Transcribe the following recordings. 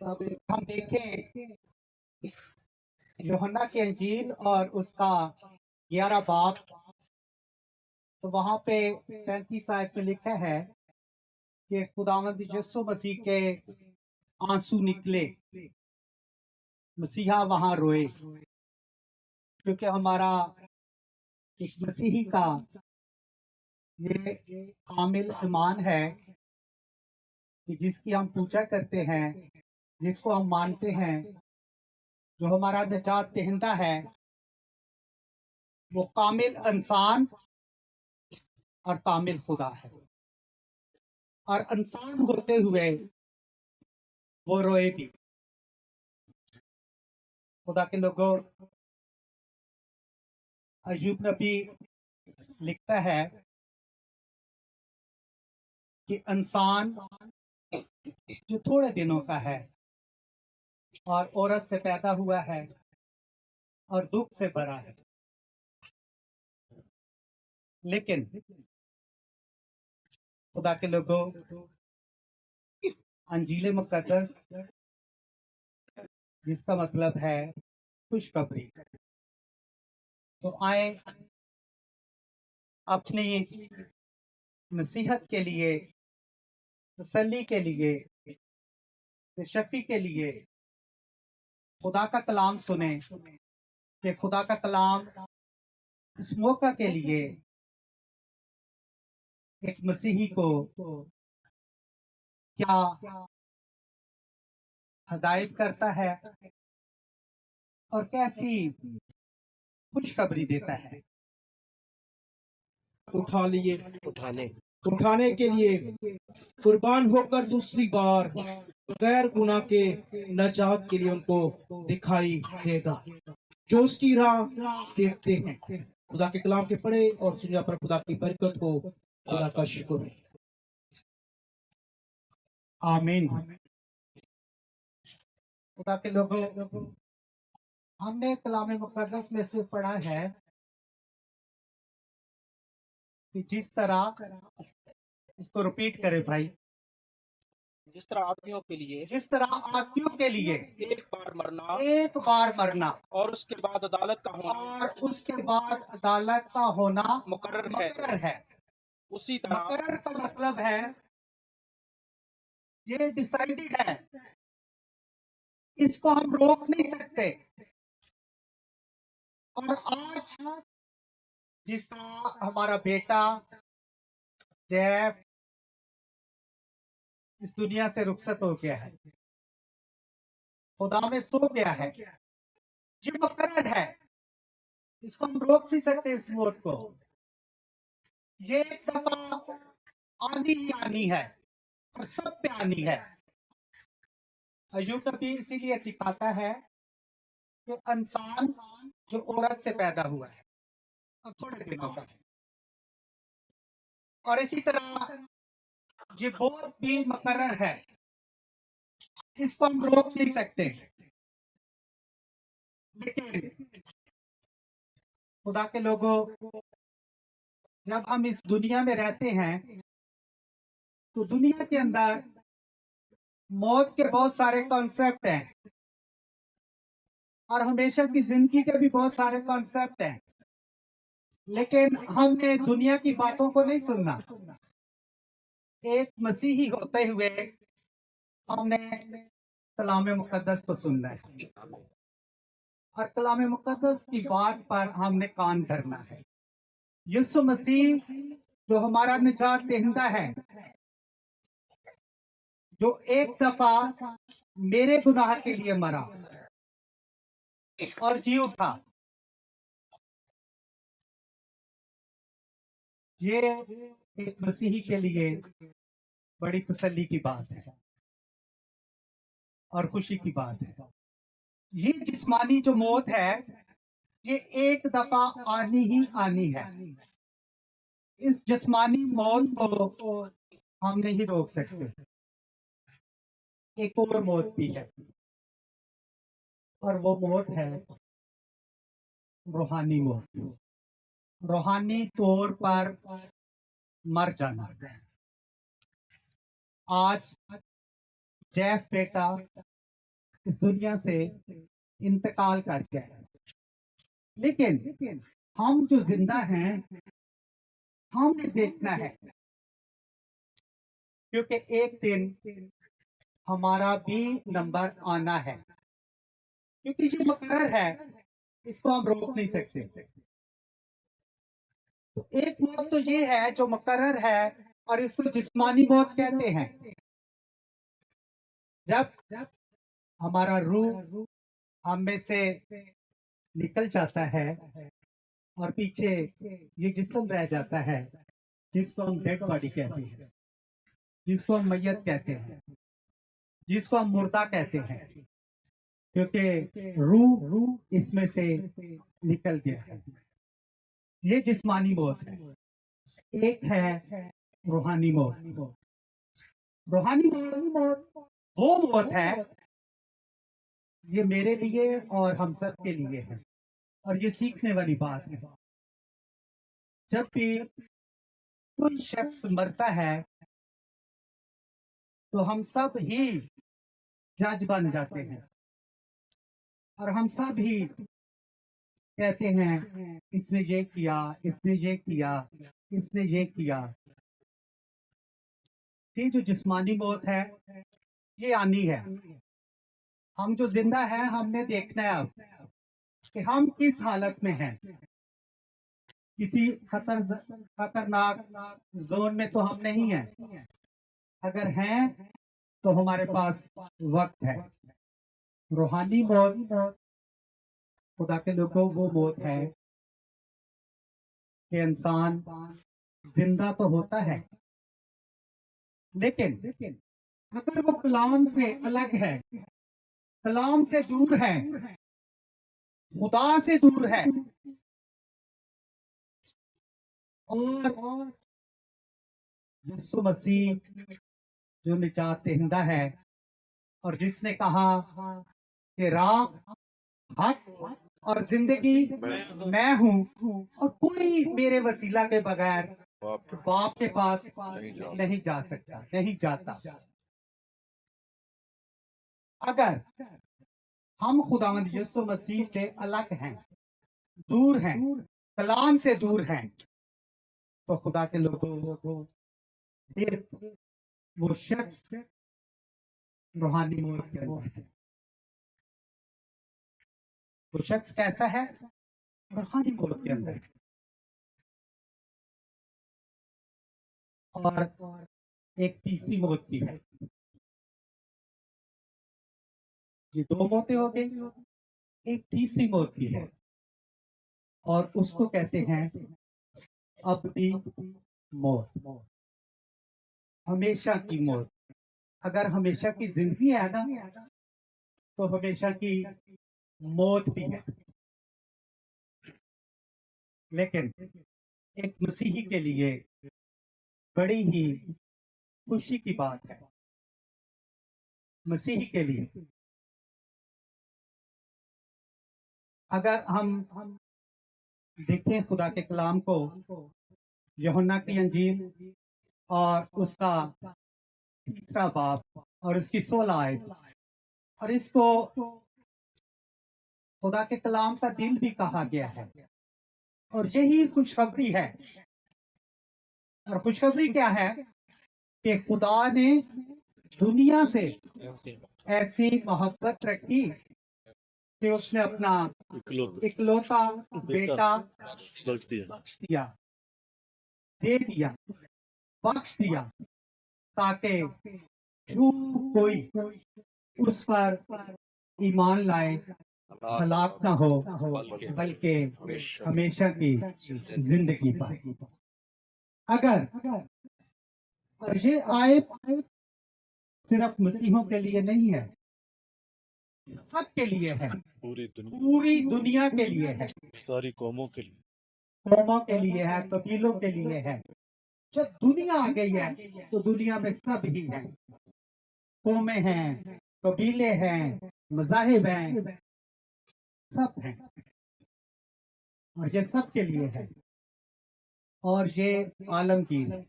अब हम देखें यूहन्ना की अंजील और उसका 11 बाब, तो वहां पे 35 आयत में लिखा है कि खुदावंद यीशु मसीह के आंसू निकले, मसीहा वहां रोए, क्योंकि हमारा एक मसीही का ये कामिल ईमान है कि जिसकी हम पूजा करते हैं, जिसको हम मानते हैं, जो हमारा निजात दहिंदा है, वो कामिल इंसान और कामिल खुदा है। और इंसान होते हुए वो रोए भी। खुदा के लोगों, अय्यूब नबी लिखता है कि इंसान जो थोड़े दिनों का है और औरत से पैदा हुआ है और दुख से भरा है, लेकिन खुदा के लोगों, अंजील मुकद्दस जिसका मतलब है खुशखबरी, तो आए अपनी नसीहत के लिए, तसल्ली के लिए, शफी के लिए खुदा का कलाम सुने कि खुदा का कलाम इस मौका के लिए एक मसीही को क्या हदायत करता है और कैसी खुशखबरी देता है। उठाने के लिए कुर्बान होकर दूसरी बार गैर गुनाह के नजात के लिए उनको दिखाई देगा जो उसकी राह देखते हैं। खुदा के कलाम के पढ़े और सुनिया पर खुदा की बरकत हो। खुदा का शुक्र है। आमीन। खुदा के लोगों, हमने कलाम मुकद्दस में से पढ़ा है कि जिस तरह, इसको रिपीट करें भाई, जिस तरह आदमियों के लिए एक बार मरना और उसके बाद अदालत का होना मुकर्रर है, उसी तरह मुकर्रर का मतलब है ये डिसाइडेड है, इसको हम रोक नहीं सकते। और आज जिस तरह हमारा बेटा जैफ इस दुनिया से रुखसत हो गया है, खुदा में सो गया है, ये मुकर्रर है, इसको हम रोक नहीं सकते। इस मौत को ये एक दफा आनी ही आनी है और सब पे आनी है। अय्यूब नबी इसीलिए सिखाता है कि इंसान जो औरत से पैदा हुआ है और थोड़े दिनों का है, और इसी तरह ये बहुत भी मुकर्रर है, इसको हम रोक नहीं सकते। लेकिन खुदा के लोगों, जब हम इस दुनिया में रहते हैं तो दुनिया के अंदर मौत के बहुत सारे कॉन्सेप्ट हैं और हमेशा की जिंदगी के भी बहुत सारे कॉन्सेप्ट हैं, लेकिन हमने दुनिया की बातों को नहीं सुनना। एक मसीही होते हुए हमने कलाम मुकद्दस को सुनना है और कलाम मुकद्दस की बात पर हमने कान धरना है। यीशु मसीह जो हमारा निजात दहिंदा है, जो एक दफा मेरे गुनाह के लिए मरा और जी उठा, ये एक मसीही के लिए बड़ी तसल्ली की बात है और खुशी की बात है। ये जिस्मानी जो मौत है, ये एक दफा आनी ही आनी है। इस जिस्मानी मौत को हम नहीं रोक सकते। एक और मौत भी है और वो मौत है रूहानी मौत, रूहानी तौर पर मर जाना। आज जैफ बेटा इस दुनिया से इंतकाल कर गया है। लेकिन हम जो जिंदा हैं हमने देखना है, क्योंकि एक दिन हमारा भी नंबर आना है। क्योंकि ये मुकर्रर है, इसको हम रोक नहीं सकते। तो एक मौत तो ये है जो मुकर्रर है, और इसको जिस्मानी मौत कहते हैं। जब हमारा रूह हम में से निकल जाता है और पीछे ये जिस्म रह जाता है, जिसको हम डेड बॉडी कहते हैं, जिसको हम मैयत कहते हैं, जिसको हम मुर्दा कहते हैं, क्योंकि रूह इसमें से निकल गया है। ये जिस्मानी मौत है। एक है रूहानी मौत। रूहानी मौत वो मौत है, ये मेरे लिए और हम सब के लिए है, और ये सीखने वाली बात है। जब भी कोई शख्स मरता है तो हम सब ही जज बन जाते हैं, और हम सब ही कहते हैं इसने ये किया, इसने ये किया, इसने ये किया। ये जो जिस्मानी मौत है ये आनी है। हम जो जिंदा है हमने देखना है अब कि हम किस हालत में हैं। किसी खतरनाक जोन में तो हम नहीं हैं। अगर हैं तो हमारे पास वक्त है। रूहानी मौत खुदा के लोगों वो मौत है कि इंसान जिंदा तो होता है, लेकिन अगर वो कलाम से अलग है, कलाम से दूर है, खुदा से दूर है, और यीशु मसीह जो निजात दहिंदा है, और जिसने कहा कि राह, हक और जिंदगी मैं हूँ, और कोई मेरे वसीला के बगैर बाप के पास नहीं जा सकता, नहीं जाता। अगर हम खुदावंद यीशु मसीह से अलग हैं, दूर हैं, कलाम से दूर हैं, तो खुदा के लोगों फिर वो शख्स रूहानी मौत के अंदर है। वो शख्स कैसा है? रूहानी मौत के अंदर। और एक तीसरी मौत भी है। ये दो मौतें हो गई, एक तीसरी मौत भी है, और उसको कहते हैं अबदी मौत, हमेशा की मौत। अगर हमेशा की जिंदगी है ना, तो हमेशा की मौत भी है। लेकिन एक मसीही के लिए बड़ी ही खुशी की बात है। मसीही के लिए अगर हम देखें खुदा के कलाम को, यूहन्ना की अंजील और उसका 3 बाब और उसकी 16 आयत, और इसको खुदा के कलाम का दिल भी कहा गया है, और यही खुशखबरी है। और खुशखबरी क्या है कि खुदा ने दुनिया से ऐसी मोहब्बत रखी कि उसने अपना इकलौता बेटा बख्श दिया, दे दिया, बख्श दिया, ताकि जो कोई उस पर ईमान लाए हलाक ना हो, बल्कि हमेशा की जिंदगी पाए। अगर और ये आयत सिर्फ मसीहों के लिए नहीं है, सबके लिए है, पूरी दुनिया के लिए है, सारी कौमों के लिए, कौमों के लिए है, कबीलों के लिए है। जब दुनिया आ गई है तो दुनिया में सब ही है, कौमें हैं, कबीले हैं, मज़ाहिब हैं, सब हैं, और ये सब के लिए है, और ये आलमगीर है।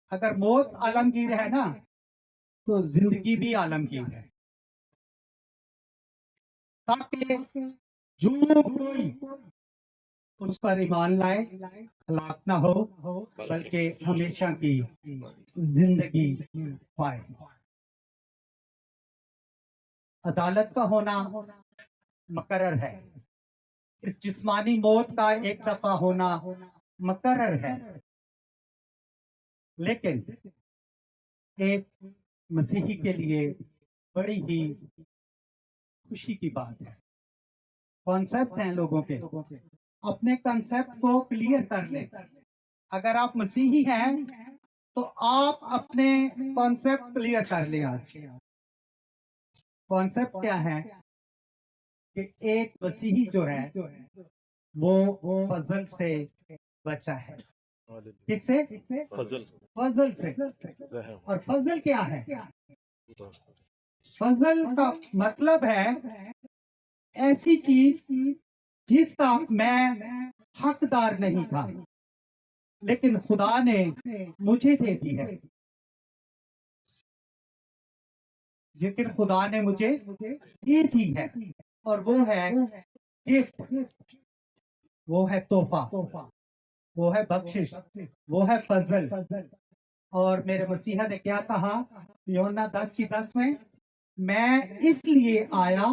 अगर मौत आलमगीर है ना, तो जिंदगी भी आलमगीर है, ताकि जो कोई उस पर ईमान लाए हलाक ना हो, बल्कि हमेशा की जिंदगी पाए। अदालत का होना मुकर्रर है, इस जिस्मानी मौत का एक दफा होना मुकर्रर है, लेकिन एक मसीही के लिए बड़ी ही खुशी की बात है। कॉन्सेप्ट हैं लोगों के, अपने कॉन्सेप्ट को क्लियर कर लें। अगर आप मसीही हैं तो आप अपने कॉन्सेप्ट क्लियर कर लें। आज कॉन्सेप्ट क्या है कि एक मसीही जो है वो फजल से बचा है। किससे? फजल से। और फजल क्या है? फजल का मतलब है ऐसी चीज जिसका मैं हकदार नहीं था, लेकिन खुदा ने मुझे दे दी है। लेकिन खुदा ने मुझे दे दी है, और वो है गिफ्ट, वो है तोहफा, वो है बख्शिश, वो है फजल। और मेरे मसीहा ने क्या कहा यूहन्ना 10:10 में? मैं इसलिए आया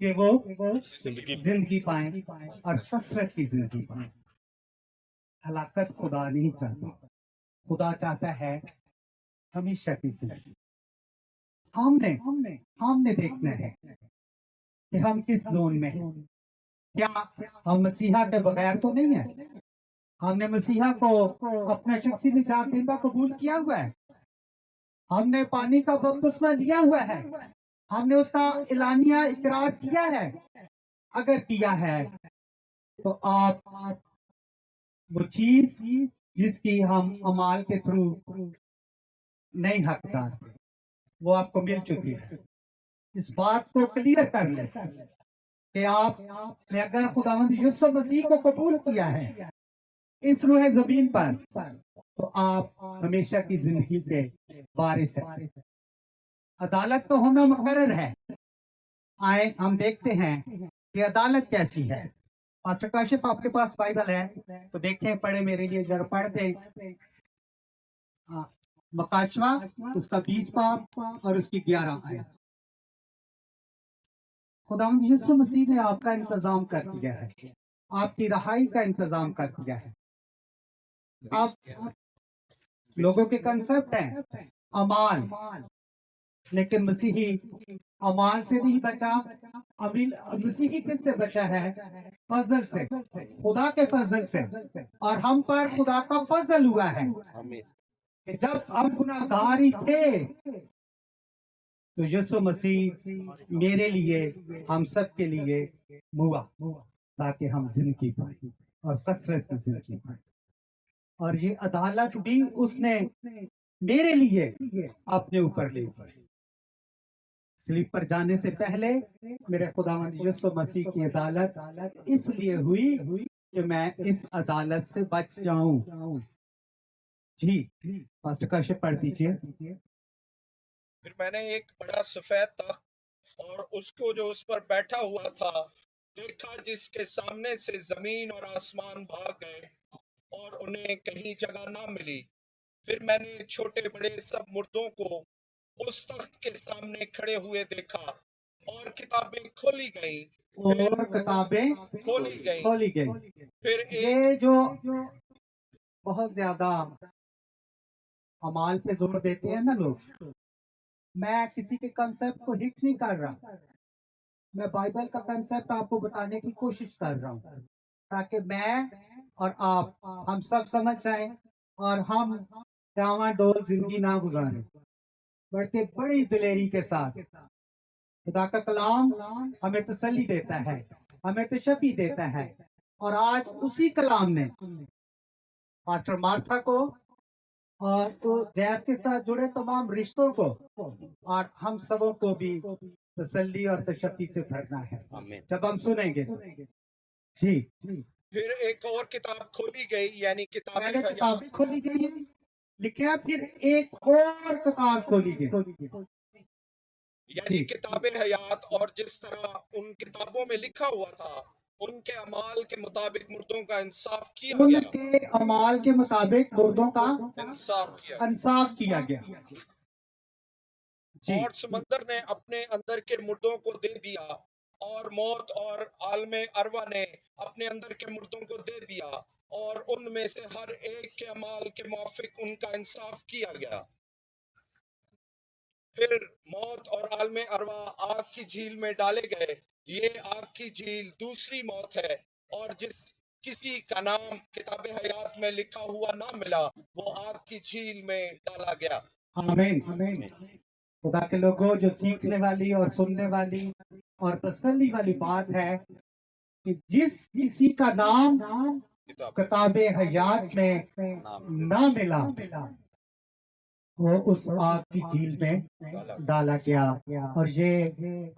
कि वो जिंदगी पाए और कसरत की जिंदगी पाए। हलाकत खुदा नहीं चाहता, खुदा चाहता है हमेशा की जिंदगी। हमने देखना है कि हम किस जोन में हैं। क्या हम मसीहा के बगैर तो नहीं है? हमने मसीहा को अपना शख्सी निजात देता कबूल किया हुआ है, हमने पानी का बपतिस्मा लिया हुआ है, हमने उसका एलानिया इकरार किया है। अगर किया है तो आप वो चीज जिसकी हम अमाल के थ्रू नहीं हकदार थे, वो आपको मिल चुकी है। इस बात को क्लियर कर ले कि आपने अगर खुदावंद यीशु मसीह को कबूल किया है इस रूह जमीन पर, तो आप हमेशा की जिंदगी के वारिस हैं। अदालत तो होना मुकर्रर है। आए हम देखते हैं कि अदालत कैसी है। पास्टर काशिफ, आपके पास बाइबल है तो देखें, पढ़े मेरे लिए जरा पढ़ दे। मकाशवा उसका 20 बाब और उसकी 11 आयत। खुदावंद यीशु मसीह ने आपका इंतजाम कर दिया है, आपकी रहाई का इंतजाम कर दिया है। आप लोगों के कंसेप्ट हैं अमाल, लेकिन मसीही अमाल से नहीं बचा। मसीही किससे बचा है? फजल से, खुदा के फजल से। और हम पर खुदा का फजल हुआ है कि जब हम गुनाहगार ही थे तो यीशु मसीह मेरे लिए, हम सब के लिए हुआ, ताकि हम जिंदगी पाए और कसरत की जिंदगी पाए। और ये अदालत भी उसने मेरे लिए अपने ऊपर ली। स्लीप पर जाने से पहले मेरे खुदावंद यीशु मसीह की अदालत इसलिए हुई कि मैं इस अदालत से बच जाऊं। जी पास्टर काशिफ पढ़ दीजिए। फिर मैंने एक बड़ा सफेद तख्त और उसको जो उस पर बैठा हुआ था देखा, जिसके सामने से जमीन और आसमान भाग गए और उन्हें कहीं जगह ना मिली। फिर मैंने छोटे बड़े सब मुर्दों को उस तख्त के सामने खड़े हुए देखा और किताबें खोली गईं। और किताबें खोली गई। फिर ये जो बहुत ज्यादा अमाल पे जोर देते हैं ना लोग, मैं किसी के कंसेप्ट को हिट नहीं कर रहा, मैं बाइबल का कंसेप्ट आपको बताने की कोशिश कर रहा हूँ, ताकि मैं और आप हम सब समझ जाएं और हम डावाडोल जिंदगी ना गुजारें, बल्कि बड़ी दिलेरी के साथ। खुदा का कलाम हमें तसल्ली देता है, हमें तशफी देता है। और आज उसी कलाम ने पास्टर मार्था को और तो जैफ के साथ जुड़े तमाम रिश्तों को और हम सबों को भी तसल्ली और तशफी से भरना है जब हम सुनेंगे। जी फिर एक और किताब खोली गई, यानी पहले किताबें खोली गई है, लिखा फिर एक और किताब खोली गई। यानी किताबे हयात, और जिस तरह उन किताबों में लिखा हुआ था उनके अमाल के मुताबिक मुर्दों का इंसाफ किया गया। उनके अमाल के मुताबिक मुर्दों का इंसाफ किया गया। जी। और समंदर ने अपने अंदर के मुर्दों को दे दिया, और मौत और आलमे अरवा ने अपने अंदर के मुर्दों को दे दिया, और उनमें से हर एक के अमाल के मुआफिक उनका इंसाफ किया गया। फिर मौत और आलमे अरवा आग की झील में डाले गए। ये आग की झील दूसरी मौत है, और जिस किसी का नाम किताबे हयात में लिखा हुआ ना मिला वो आग की झील में डाला गया। आमीन। खुदा के लोगों, जो सीखने वाली और सुनने वाली और तसल्ली वाली बात है कि जिस किसी का नाम किताबे हयात में ना मिला वो उस आग की झील में डाला गया। और ये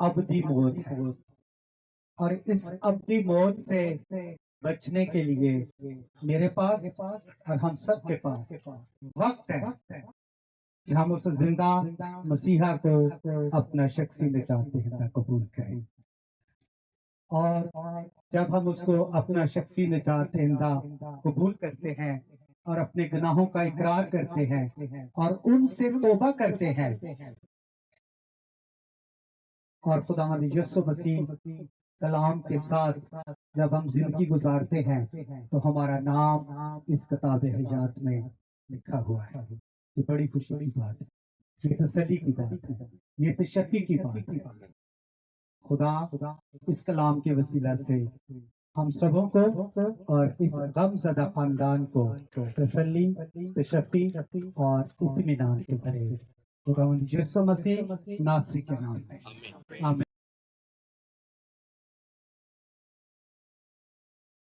अबदी मौत है। और इस अबदी मौत से बचने के लिए मेरे पास और हम सब के पास वक्त है कि हम उस जिंदा मसीहा को अपना शख्सी निजात कबूल करें। और जब हम उसको अपना शख्सी निजात कबूल करते हैं और अपने गुनाहों का इकरार करते हैं और उनसे तौबा करते हैं और खुदावंद यीशु मसीह कलाम के साथ जब हम जिंदगी गुजारते हैं तो हमारा नाम इस किताब हयात में लिखा हुआ है। ये बड़ी खुशी की बात है, ये तसल्ली की बात है, ये तशफ़ी की बात है। खुदा इस कलाम के वसीला से हम सबों को और इस गमज़दा खानदान को तसल्ली, तशफ़ी और इत्मीनान से करे। खुदावंद यीशु मसीह नासरी के नाम में आमीन।